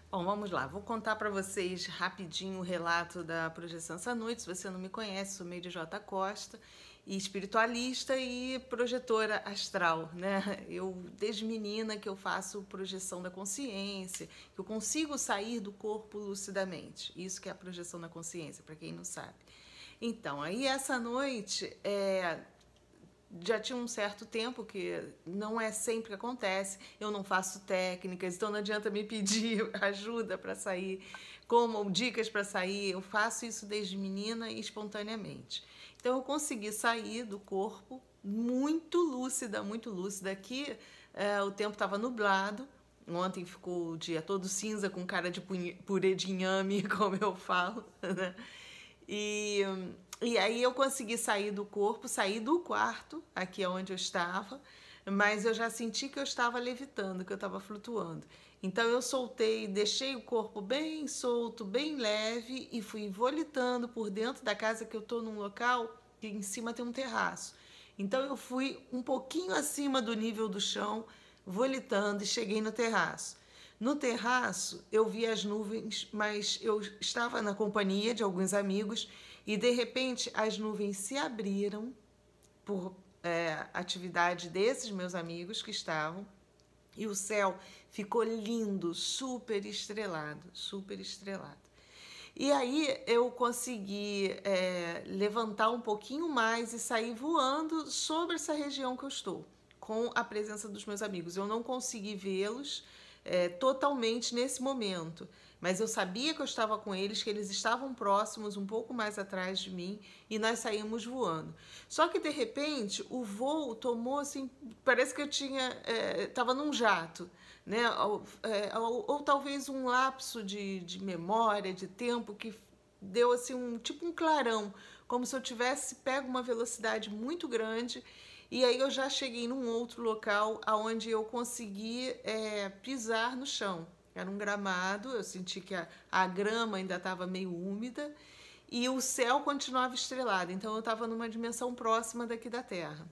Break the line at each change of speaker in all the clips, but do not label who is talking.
Bom, vamos lá. Vou contar para vocês rapidinho o relato da projeção essa noite. Se você não me conhece, sou Meire J. Costa, e espiritualista e projetora astral, né? Eu desde menina que eu faço projeção da consciência, que eu consigo sair do corpo lucidamente. Isso que é a projeção da consciência, para quem não sabe. Então, aí essa noite já tinha um certo tempo que não é sempre que acontece, eu não faço técnicas, então não adianta me pedir ajuda para sair, como dicas para sair, eu faço isso desde menina e espontaneamente. Então eu consegui sair do corpo muito lúcida, muito lúcida. Aqui o tempo estava nublado, ontem ficou o dia todo cinza com cara de purê de inhame, como eu falo, né? E, e aí eu consegui sair do corpo, sair do quarto, aqui é onde eu estava, mas eu já senti que eu estava levitando, que eu estava flutuando. Então eu soltei, deixei o corpo bem solto, bem leve e fui volitando por dentro da casa, que eu estou num local que em cima tem um terraço. Então eu fui um pouquinho acima do nível do chão, volitando e cheguei no terraço. No terraço, eu vi as nuvens, mas eu estava na companhia de alguns amigos e, de repente, as nuvens se abriram por atividade desses meus amigos que estavam e o céu ficou lindo, super estrelado, super estrelado. E aí eu consegui levantar um pouquinho mais e sair voando sobre essa região que eu estou, com a presença dos meus amigos. Eu não consegui vê-los totalmente nesse momento, mas eu sabia que eu estava com eles, que eles estavam próximos, um pouco mais atrás de mim, e nós saímos voando. Só que de repente o voo tomou assim, parece que eu estava num jato, né? Ou talvez um lapso de memória, de tempo que deu assim um clarão, como se eu tivesse pego uma velocidade muito grande. E aí eu já cheguei num outro local onde eu consegui pisar no chão. Era um gramado, eu senti que a grama ainda estava meio úmida e o céu continuava estrelado. Então eu estava numa dimensão próxima daqui da Terra.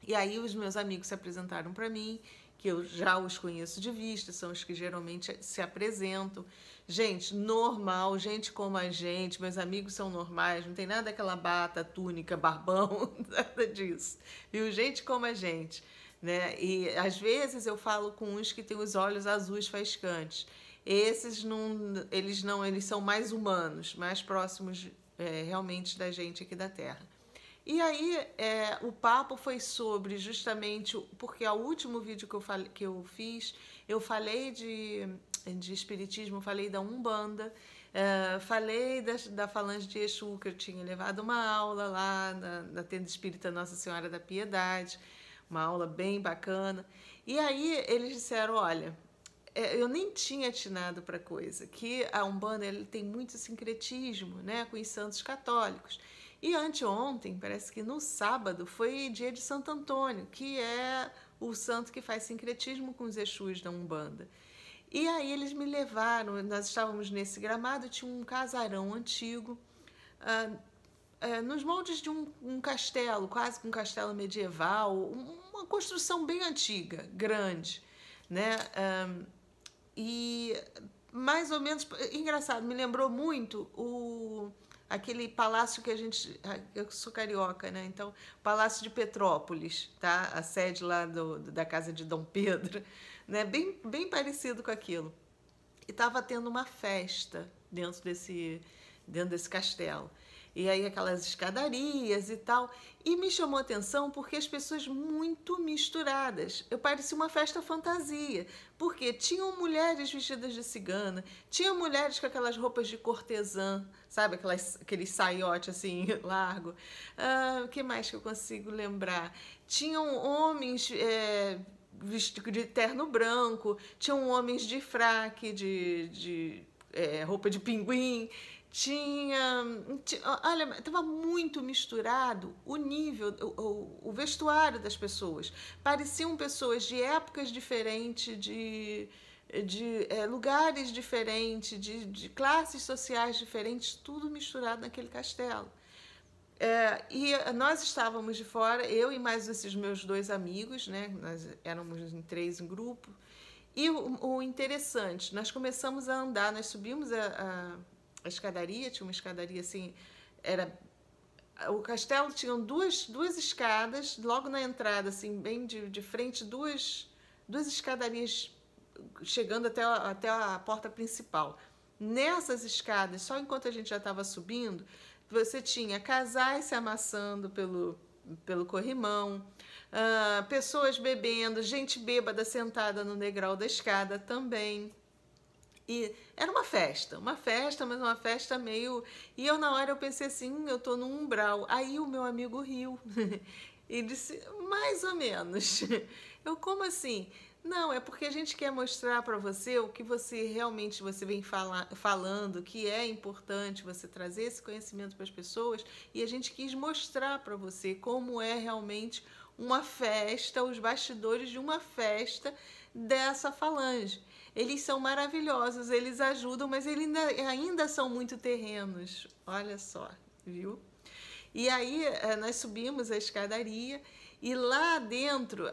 E aí os meus amigos se apresentaram para mim, que eu já os conheço de vista, são os que geralmente se apresentam. Gente normal, gente como a gente, meus amigos são normais, não tem nada daquela bata, túnica, barbão, nada disso. Viu? Gente como a gente, né? E às vezes eu falo com uns que têm os olhos azuis faiscantes. Esses não, eles são mais humanos, mais próximos realmente da gente aqui da Terra. E aí o papo foi sobre justamente, porque o último vídeo que eu fiz, eu falei de espiritismo, falei da Umbanda, falei da Falange de Exu, que eu tinha levado uma aula lá na Tenda Espírita Nossa Senhora da Piedade, uma aula bem bacana. E aí eles disseram, olha, eu nem tinha atinado para coisa, que a Umbanda ele tem muito sincretismo, né, com os santos católicos. E anteontem, parece que no sábado, foi dia de Santo Antônio, que é o santo que faz sincretismo com os Exus da Umbanda. E aí eles me levaram, nós estávamos nesse gramado, tinha um casarão antigo, nos moldes de um castelo, quase que um castelo medieval, uma construção bem antiga, grande, né? E mais ou menos, engraçado, me lembrou muito aquele palácio que a gente, eu sou carioca, né? Então, Palácio de Petrópolis, tá? A sede lá da casa de Dom Pedro, né? Bem parecido com aquilo. E estava tendo uma festa dentro desse castelo. E aí aquelas escadarias e tal. E me chamou a atenção porque as pessoas muito misturadas. Eu parecia uma festa fantasia. Porque tinham mulheres vestidas de cigana, tinham mulheres com aquelas roupas de cortesã, sabe? Aqueles saiote assim, largo. O que mais que eu consigo lembrar? Tinham homens vestido de terno branco, tinham homens de fraque, roupa de pinguim, olha, estava muito misturado o nível, o vestuário das pessoas. Pareciam pessoas de épocas diferentes, de lugares diferentes, de classes sociais diferentes, tudo misturado naquele castelo. E nós estávamos de fora, eu e mais esses meus dois amigos, né? Nós éramos em 3 em grupo, E o interessante, nós começamos a andar, nós subimos a escadaria, tinha uma escadaria assim, o castelo tinha duas escadas, logo na entrada, assim, bem de frente, duas escadarias chegando até a porta principal. Nessas escadas, só enquanto a gente já estava subindo, você tinha casais se amassando pelo corrimão, pessoas bebendo, gente bêbada sentada no degrau da escada também. E era uma festa, mas uma festa meio... E eu, na hora, eu pensei assim, eu tô num umbral. Aí o meu amigo riu e disse, mais ou menos. Eu, como assim? Não, é porque a gente quer mostrar para você o que você realmente você vem falando, que é importante você trazer esse conhecimento para as pessoas, e a gente quis mostrar para você como é realmente uma festa, os bastidores de uma festa dessa falange. Eles são maravilhosos, eles ajudam, mas eles ainda são muito terrenos. Olha só, viu? E aí nós subimos a escadaria e lá dentro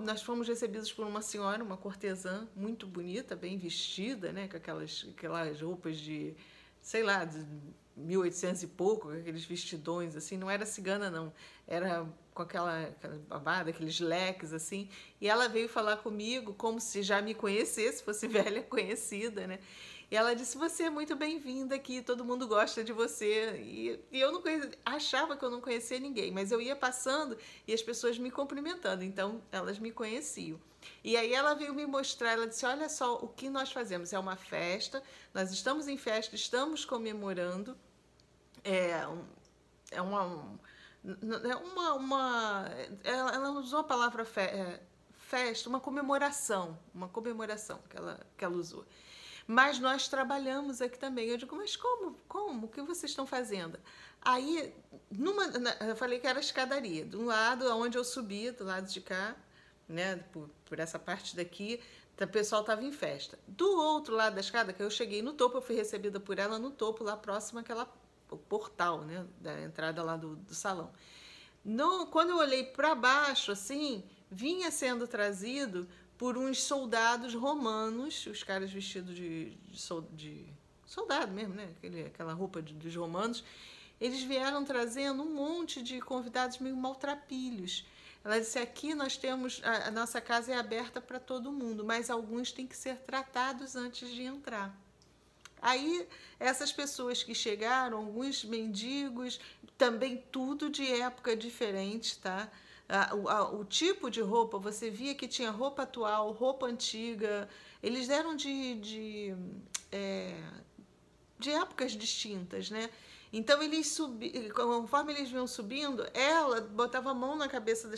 nós fomos recebidos por uma senhora, uma cortesã muito bonita, bem vestida, né, com aquelas roupas de, sei lá, de 1800 e pouco, aqueles vestidões assim, não era cigana não, era com aquela babada, aqueles leques assim, e ela veio falar comigo como se já me conhecesse, fosse velha conhecida, né? E ela disse, você é muito bem-vinda aqui, todo mundo gosta de você. E eu não achava que eu não conhecia ninguém, mas eu ia passando e as pessoas me cumprimentando, então elas me conheciam. E aí ela veio me mostrar, ela disse, olha só o que nós fazemos, é uma festa, nós estamos em festa, estamos comemorando, ela usou a palavra festa, uma comemoração que ela usou. Mas nós trabalhamos aqui também. Eu digo, mas como? O que vocês estão fazendo? Aí, eu falei que era a escadaria. De um lado, onde eu subia, do lado de cá, né, por essa parte daqui, o pessoal estava em festa. Do outro lado da escada, que eu cheguei no topo, eu fui recebida por ela no topo, lá próximo o portal, né, da entrada lá do salão. Quando eu olhei para baixo, assim, vinha sendo trazido por uns soldados romanos, os caras vestidos de soldado mesmo, né? Aquela roupa dos romanos. Eles vieram trazendo um monte de convidados meio maltrapilhos. Ela disse, aqui nós temos, a nossa casa é aberta para todo mundo, mas alguns têm que ser tratados antes de entrar. Aí, essas pessoas que chegaram, alguns mendigos, também tudo de época diferente, tá? O tipo de roupa, você via que tinha roupa atual, roupa antiga, eles deram de épocas distintas, né? Então, conforme eles vinham subindo, ela botava a mão na cabeça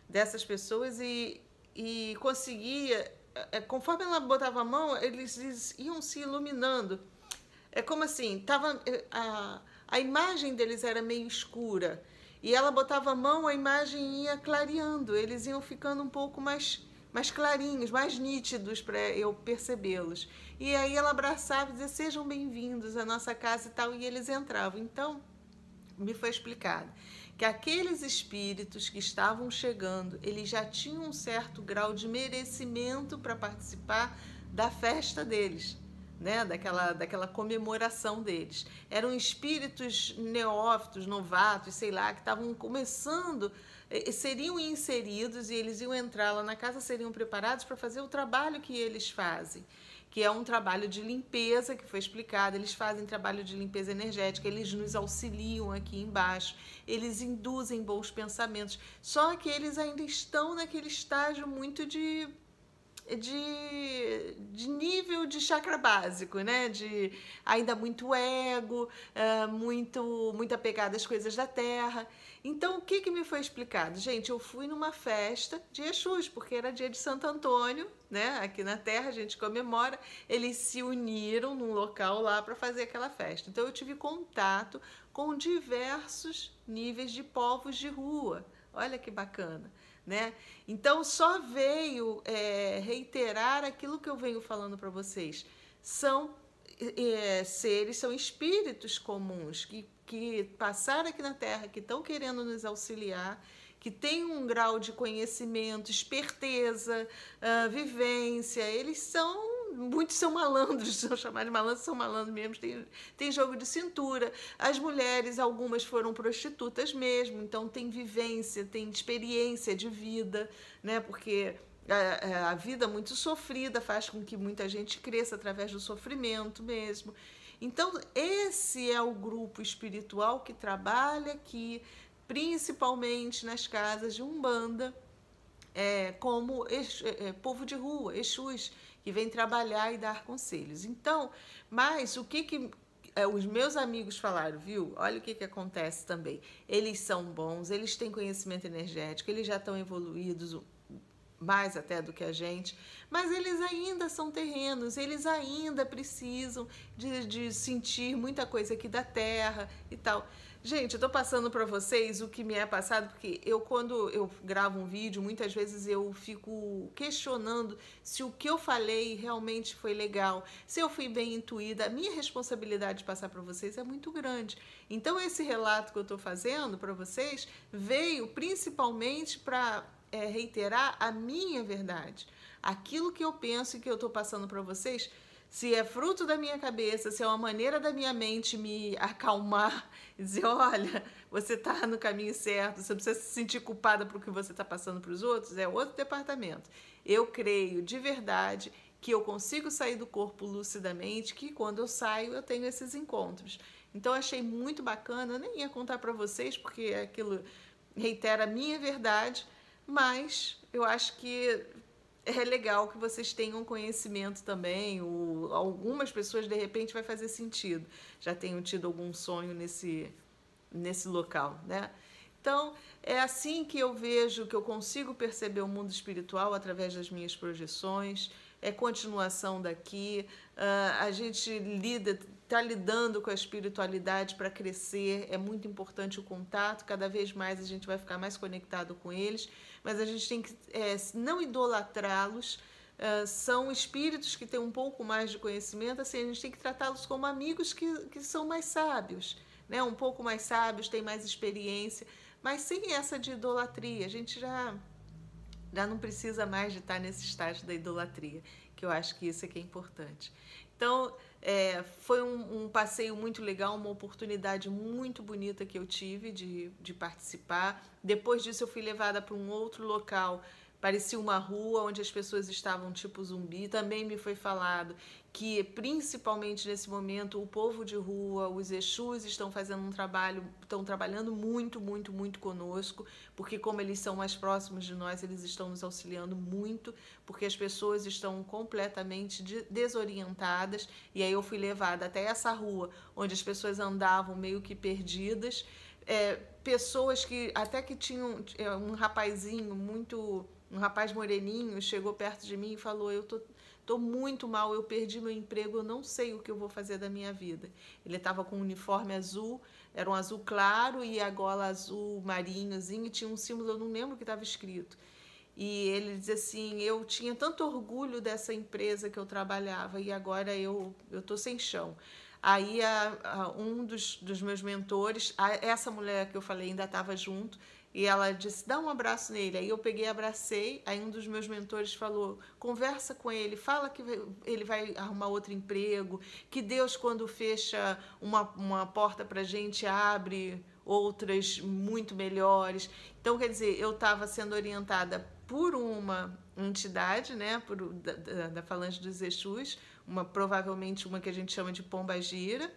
dessas pessoas, e conseguia, conforme ela botava a mão, eles iam se iluminando. É como assim, a imagem deles era meio escura, e ela botava a mão, a imagem ia clareando, eles iam ficando um pouco mais clarinhos, mais nítidos para eu percebê-los. E aí ela abraçava e dizia, sejam bem-vindos à nossa casa e tal, e eles entravam. Então, me foi explicado que aqueles espíritos que estavam chegando, eles já tinham um certo grau de merecimento para participar da festa deles, né? daquela comemoração deles. Eram espíritos neófitos, novatos, sei lá, que estavam começando, seriam inseridos, e eles iam entrar lá na casa, seriam preparados para fazer o trabalho que eles fazem, que é um trabalho de limpeza, que foi explicado. Eles fazem trabalho de limpeza energética, eles nos auxiliam aqui embaixo, eles induzem bons pensamentos, só que eles ainda estão naquele estágio muito de nível de chakra básico, né? Ainda muito ego, muito apegado às coisas da terra. Então, o que me foi explicado? Gente, eu fui numa festa de Exus, porque era dia de Santo Antônio, né? Aqui na Terra a gente comemora. Eles se uniram num local lá para fazer aquela festa. Então, eu tive contato com diversos níveis de povos de rua. Olha que bacana, né? Então, só veio reiterar aquilo que eu venho falando para vocês. São seres, são espíritos comuns que passaram aqui na Terra, que estão querendo nos auxiliar, que têm um grau de conhecimento, esperteza, vivência. Eles são, muitos são malandros, são chamados de malandros, são malandros mesmo, tem jogo de cintura. As mulheres, algumas foram prostitutas mesmo, então tem vivência, tem experiência de vida, né? Porque a vida muito sofrida faz com que muita gente cresça através do sofrimento mesmo. Então, esse é o grupo espiritual que trabalha aqui, principalmente nas casas de Umbanda, como povo de rua, Exus, que vem trabalhar e dar conselhos. Então, mas o que os meus amigos falaram, viu? Olha o que acontece também. Eles são bons, eles têm conhecimento energético, eles já estão evoluídos, mais até do que a gente, mas eles ainda são terrenos, eles ainda precisam de sentir muita coisa aqui da Terra e tal. Gente, eu tô passando para vocês o que me é passado, porque quando eu gravo um vídeo, muitas vezes eu fico questionando se o que eu falei realmente foi legal, se eu fui bem intuída. A minha responsabilidade de passar para vocês é muito grande. Então, esse relato que eu tô fazendo para vocês veio principalmente para reiterar a minha verdade. Aquilo que eu penso e que eu estou passando para vocês, se é fruto da minha cabeça, se é uma maneira da minha mente me acalmar e dizer, olha, você está no caminho certo, você não precisa se sentir culpada por o que você está passando para os outros, é outro departamento. Eu creio de verdade que eu consigo sair do corpo lucidamente, que quando eu saio eu tenho esses encontros. Então eu achei muito bacana, eu nem ia contar para vocês, porque aquilo reitera a minha verdade, mas eu acho que é legal que vocês tenham conhecimento também, algumas pessoas de repente vai fazer sentido, já tenham tido algum sonho nesse local, né? Então, é assim que eu vejo, que eu consigo perceber o mundo espiritual através das minhas projeções, é continuação daqui, a gente está lidando com a espiritualidade para crescer, é muito importante o contato, cada vez mais a gente vai ficar mais conectado com eles, mas a gente tem que não idolatrá-los, são espíritos que têm um pouco mais de conhecimento, assim, a gente tem que tratá-los como amigos que são mais sábios, né? Um pouco mais sábios, têm mais experiência, mas sem essa de idolatria. A gente já não precisa mais de estar nesse estágio da idolatria, que eu acho que isso é que é importante. Então, foi um passeio muito legal, uma oportunidade muito bonita que eu tive de participar. Depois disso, eu fui levada para um outro local, parecia uma rua onde as pessoas estavam tipo zumbi. Também me foi falado que, principalmente nesse momento, o povo de rua, os Exus estão fazendo um trabalho, estão trabalhando muito, muito, muito conosco, porque como eles são mais próximos de nós, eles estão nos auxiliando muito, porque as pessoas estão completamente desorientadas. E aí eu fui levada até essa rua, onde as pessoas andavam meio que perdidas, pessoas que até que tinham um rapazinho um rapaz moreninho chegou perto de mim e falou, eu tô muito mal, eu perdi meu emprego, eu não sei o que eu vou fazer da minha vida. Ele estava com um uniforme azul, era um azul claro e a gola azul marinhozinho, e tinha um símbolo, eu não lembro o que estava escrito. E ele dizia assim, eu tinha tanto orgulho dessa empresa que eu trabalhava e agora eu tô sem chão. Aí um dos meus mentores, essa mulher que eu falei ainda estava junto, e ela disse, dá um abraço nele. Aí eu peguei e abracei, aí um dos meus mentores falou, conversa com ele, fala que ele vai arrumar outro emprego, que Deus quando fecha uma porta pra gente abre outras muito melhores. Então, quer dizer, eu estava sendo orientada por uma entidade, né, da Falange dos Exus, provavelmente uma que a gente chama de pombagira,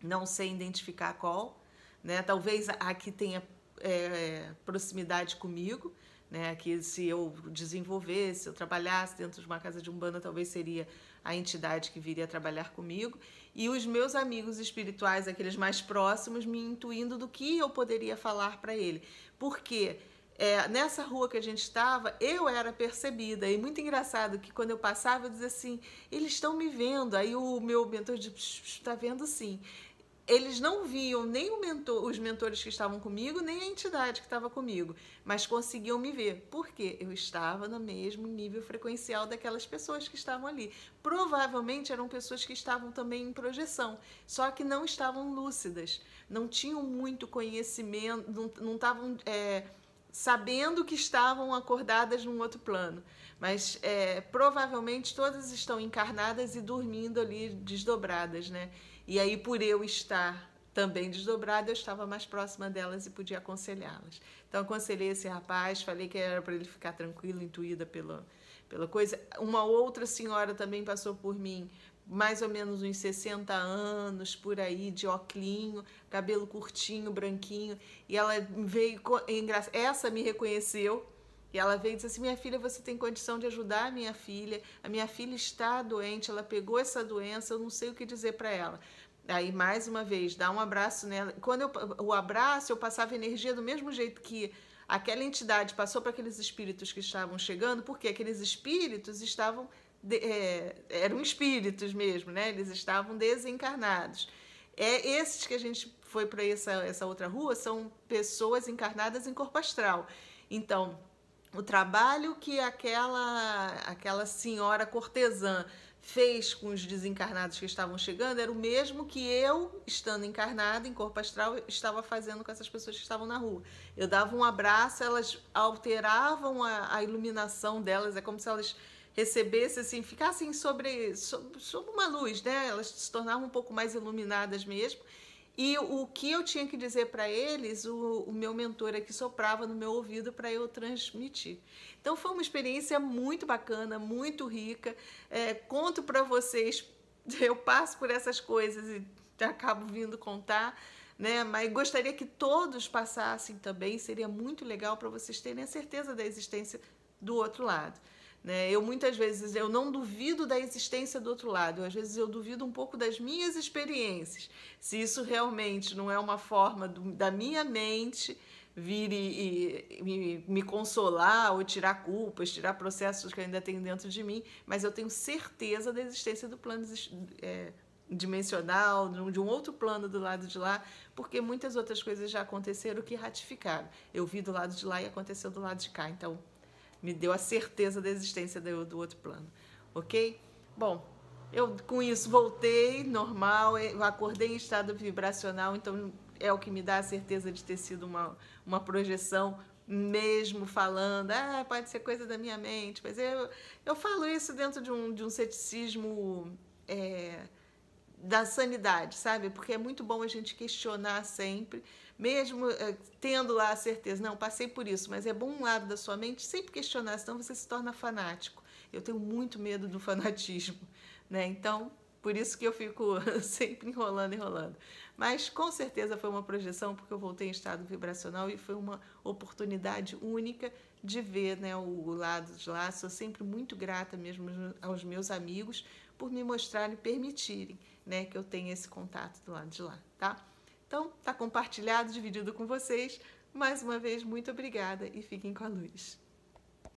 não sei identificar qual, né, talvez a que tenha proximidade comigo, né, que se eu desenvolvesse, se eu trabalhasse dentro de uma casa de Umbanda, talvez seria a entidade que viria trabalhar comigo, e os meus amigos espirituais, aqueles mais próximos, me intuindo do que eu poderia falar para ele, porque nessa rua que a gente estava, eu era percebida, e muito engraçado que quando eu passava, eu dizia assim, eles estão me vendo, aí o meu mentor disse, está vendo sim. Eles não viam nem os mentores que estavam comigo, nem a entidade que estava comigo, mas conseguiam me ver, porque eu estava no mesmo nível frequencial daquelas pessoas que estavam ali. Provavelmente eram pessoas que estavam também em projeção, só que não estavam lúcidas, não tinham muito conhecimento, não estavam sabendo que estavam acordadas num outro plano, mas provavelmente todas estão encarnadas e dormindo ali desdobradas, né? E aí, por eu estar também desdobrada, eu estava mais próxima delas e podia aconselhá-las. Então, aconselhei esse rapaz, falei que era para ele ficar tranquilo, intuída pela coisa. Uma outra senhora também passou por mim, mais ou menos uns 60 anos, por aí, de oclinho, cabelo curtinho, branquinho, e ela veio, essa me reconheceu, e ela veio e disse assim: minha filha, você tem condição de ajudar a minha filha está doente, ela pegou essa doença, eu não sei o que dizer para ela. Aí, mais uma vez, dá um abraço nela. Quando o abraço, eu passava energia do mesmo jeito que aquela entidade passou para aqueles espíritos que estavam chegando, porque aqueles espíritos estavam eram espíritos mesmo, né? Eles estavam desencarnados. Esses que a gente foi para essa outra rua são pessoas encarnadas em corpo astral. Então, o trabalho que aquela senhora cortesã fez com os desencarnados que estavam chegando era o mesmo que eu, estando encarnada em corpo astral, estava fazendo com essas pessoas que estavam na rua. Eu dava um abraço, elas alteravam a iluminação delas, é como se elas recebessem, assim, ficassem sobre uma luz, né? Elas se tornavam um pouco mais iluminadas mesmo. E o que eu tinha que dizer para eles, o meu mentor aqui soprava no meu ouvido para eu transmitir. Então foi uma experiência muito bacana, muito rica. Conto para vocês, eu passo por essas coisas e acabo vindo contar, né? Mas gostaria que todos passassem também, seria muito legal para vocês terem a certeza da existência do outro lado. Eu muitas vezes eu não duvido da existência do outro lado, às vezes eu duvido um pouco das minhas experiências, se isso realmente não é uma forma da minha mente vir e me consolar ou tirar culpas, tirar processos que ainda tem dentro de mim, mas eu tenho certeza da existência do plano dimensional, de um outro plano do lado de lá, porque muitas outras coisas já aconteceram que ratificaram. Eu vi do lado de lá e aconteceu do lado de cá, então me deu a certeza da existência do outro plano, ok? Bom, eu com isso voltei normal, eu acordei em estado vibracional, então é o que me dá a certeza de ter sido uma projeção, mesmo falando, pode ser coisa da minha mente, mas eu falo isso dentro de um ceticismo da sanidade, sabe? Porque é muito bom a gente questionar sempre, mesmo tendo lá a certeza, não, passei por isso, mas é bom um lado da sua mente sempre questionar, senão você se torna fanático. Eu tenho muito medo do fanatismo, né? Então, por isso que eu fico sempre enrolando. Mas com certeza foi uma projeção, porque eu voltei em estado vibracional e foi uma oportunidade única de ver, né, o lado de lá. Sou sempre muito grata mesmo aos meus amigos por me mostrarem e permitirem, né, que eu tenha esse contato do lado de lá, tá? Então, tá compartilhado, dividido com vocês. Mais uma vez, muito obrigada e fiquem com a luz.